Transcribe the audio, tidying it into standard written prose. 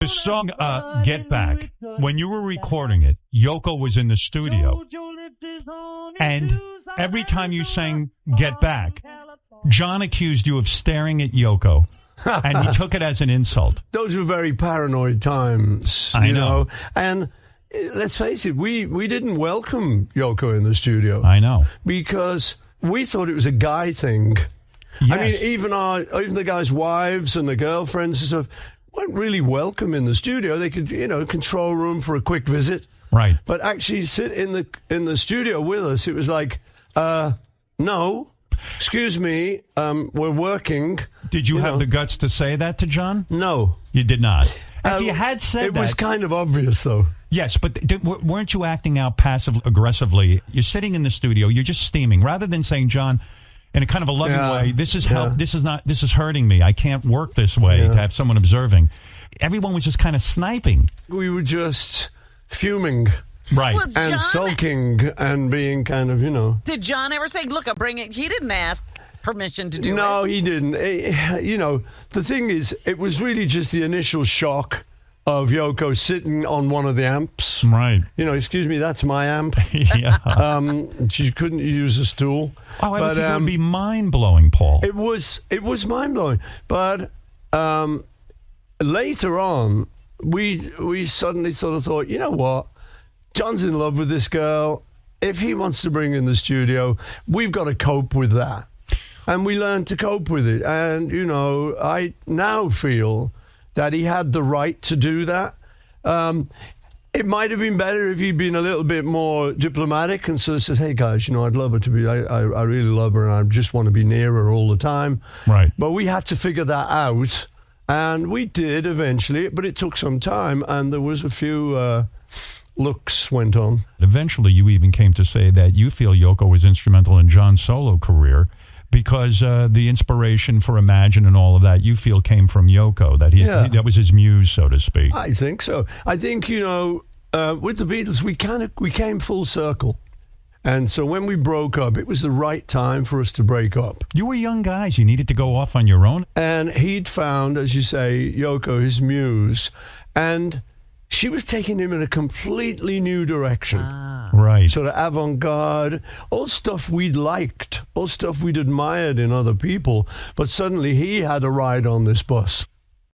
The song Get Back, when you were recording it, Yoko was in the studio. And every time you sang Get Back, John accused you of staring at Yoko. And he took it as an insult. Those were very paranoid times. I know. And let's face it, we didn't welcome Yoko in the studio. I know. Because we thought it was a guy thing. Yes. I mean, even the guys' wives and the girlfriends and stuff weren't really welcome in the studio. They could, control room for a quick visit. Right. But actually sit in the studio with us, it was like, no, excuse me, we're working. Did you have the guts to say that to John? No. You did not. If you had said it that... It was kind of obvious, though. Yes, but weren't you acting out passive-aggressively? You're sitting in the studio, you're just steaming. Rather than saying, John, in a kind of a loving way, this is hurting me. I can't work this way to have someone observing. Everyone was just kind of sniping. We were just fuming. Right. Well, and sulking and being kind of, Did John ever say, look, I'll bring it? He didn't ask permission to do it. No, he didn't. The thing is, it was really just the initial shock of Yoko sitting on one of the amps. Right. Excuse me, that's my amp. Yeah. She couldn't use a stool. Oh, I think it would be mind-blowing, Paul. It was mind-blowing. But later on, we suddenly sort of thought, you know what? John's in love with this girl. If he wants to bring her in the studio, we've got to cope with that. And we learned to cope with it. And, I now feel that he had the right to do that. It might have been better if he'd been a little bit more diplomatic and sort of said, hey, guys, I'd love her to be, I really love her and I just want to be near her all the time. Right. But we had to figure that out. And we did eventually, but it took some time. And there was a few looks went on. Eventually, you even came to say that you feel Yoko was instrumental in John's solo career because the inspiration for Imagine and all of that, you feel came from Yoko, that was his muse, so to speak. I think so. I think, with the Beatles, we came full circle. And so when we broke up, it was the right time for us to break up. You were young guys. You needed to go off on your own. And he'd found, as you say, Yoko, his muse. And she was taking him in a completely new direction. Right. Sort of avant-garde, all stuff we'd liked, all stuff we'd admired in other people. But suddenly he had a ride on this bus.